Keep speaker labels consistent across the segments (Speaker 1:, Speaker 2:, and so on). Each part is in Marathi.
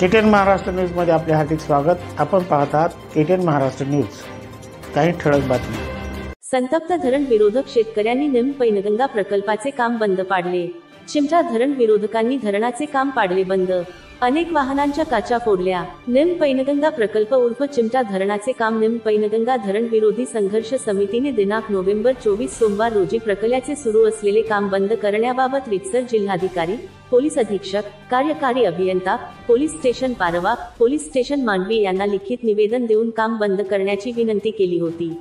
Speaker 1: केटीएन महाराष्ट्र न्यूज मध्ये आपले हार्दिक स्वागत। आपण पाहत आहात केटीएन महाराष्ट्र न्यूज। काही ठळक बातमी।
Speaker 2: संतप्त धरण विरोधक शेतकऱ्यांनी निम पैनगंगा प्रकल्पाचे काम बंद पाडले। चिमटा धरण विरोधकांनी धरणाचे काम पाडले बंद। अनेक वाहनांच्या काचा फोडल्या। निम पैनगंगा प्रकल्प उर्फ चिमटा धरणाचे काम निम पैनगंगा धरण विरोधी संघर्ष समितीने दिनांक नोव्हेंबर 24 सोमवार रोजी प्रकल्पाचे सुरू असलेले काम बंद करण्याबाबत रितसर जिल्हाधिकारी, पोलीस अधीक्षक, कार्यकारी अभियंता, police station Parwa, police station Mandvi यांना लिखित निवेदन देऊन काम बंद करण्याची विनंती केली होती।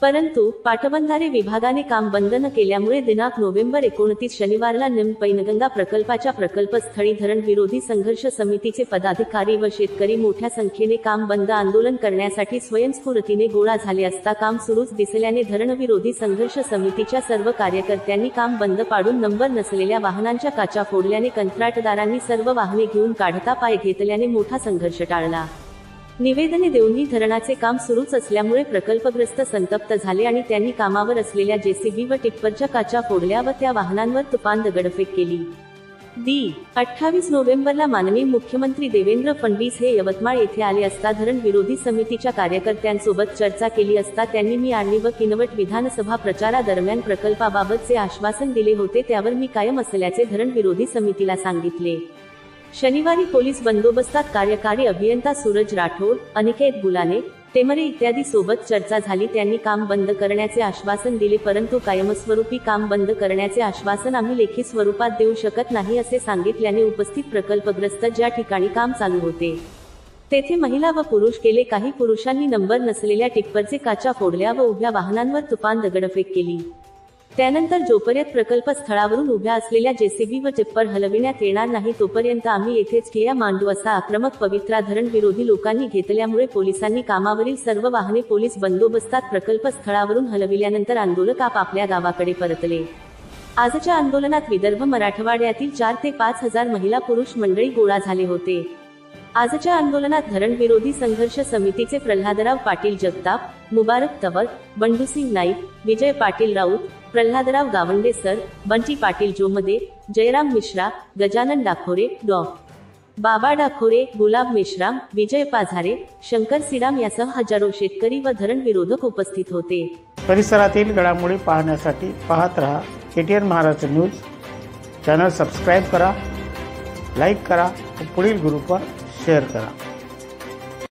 Speaker 2: परंतु पाटबंधारे विभागाने काम बंद न केल्यामुळे दिनांक नोव्हेंबर 29 शनिवारला निम पैनगंगा प्रकल्पाच्या प्रकल्पस्थळी धरण विरोधी संघर्ष समितीचे पदाधिकारी व शेतकरी मोठ्या संख्येने काम बंद आंदोलन करण्यासाठी स्वयंस्फूर्तीने गोळा झाले असता काम सुरूच दिसल्याने धरण विरोधी संघर्ष समितीच्या सर्व कार्यकर्त्यांनी काम बंद पाडून नंबर नसलेल्या वाहनांच्या काचा फोडल्याने कंत्राटदारांनी सर्व वाहने घेऊन काढता पाय घेतल्याने मोठा संघर्ष टाळला। निवेदने देऊनही धरणाचे काम सुरूच असल्यामुळे प्रकल्पग्रस्त संतप्त झाले आणि त्यांनी कामावर असलेल्या जेसीबी व टिप्परच्या काचा फोडल्या व त्या वाहनांवर तुफान दगडफेक केली। 28 नोव्हेंबरला माननीय मुख्यमंत्री देवेंद्र फडणवीस हे यवतमाळ येथे आले असता धरण विरोधी समितीच्या कार्यकर्त्यांसोबत चर्चा केली असता त्यांनी मी आर्णी व किनवट विधानसभा प्रचारादरम्यान प्रकल्पाबाबतचे आश्वासन दिले होते त्यावर मी कायम असल्याचे धरण विरोधी समितीला सांगितले। शनिवारी पोलीस बंदोबस्तात कार्यकारी अभियंता सूरज राठोड, अनिकेत गुलाने, टेमरे इत्यादी सोबत चर्चा झाली। त्यांनी काम बंद करण्याचे आश्वासन दिले परंतु कायमस्वरूपी काम बंद करण्याचे आश्वासन आम्ही लेखी स्वरूपात देऊ शकत नाही असे सांगितल्याने उपस्थित प्रकल्पग्रस्त ज्या ठिकाणी काम चालू होते तेथे महिला व पुरुष गेले। काही पुरुषांनी नंबर नसलेल्या टिप्परचे काचा फोडल्या व उभ्या वाहनांवर तुफान दगडफेक केली। त्यानंतर जोपर्यंत प्रकल्प स्थळावरून उभ्या असलेल्या जेसीबी व टिप्पर हलविण्यात येणार नाही तोपर्यंत आम्ही येथेच ठिय्या मांडू असा आक्रमक पवित्रा धरण विरोधी लोकांनी घेतल्यामुळे पोलिसांनी कामावरील सर्व वाहने पोलीस बंदोबस्तात प्रकल्प स्थळावरून हलविल्यानंतर आंदोलक आपापल्या गावाकडे परतले। आजच्या आंदोलनात विदर्भ मराठवाड्यातील 4 ते 5 हजार महिला पुरुष मंडळी गोळा झाले होते। आजच्या आंदोलनात धरण विरोधी संघर्ष समितीचे प्रल्हादराव पाटील जगताप, मुबारक तवल, बंडूसिंग नाईक, विजय पाटील राऊत, प्रल्हादराव गावंडे सर, बंटी पाटील जोमदे, जयराम मिश्रा, गजानन डाखोरे, डॉ. बाबा डाखोरे, गुलाब मेश्राम, विजय पाझारे, शंकर सिडाम यासह हजारो शेतकरी व धरण विरोधक उपस्थित होते।
Speaker 1: परिसरातील घडामोडी पाहण्यासाठी पाहत रहा KTN Maharashtra news. Channel subscribe करा, लाईक करा व पुढील ग्रुपवर शेअर करा।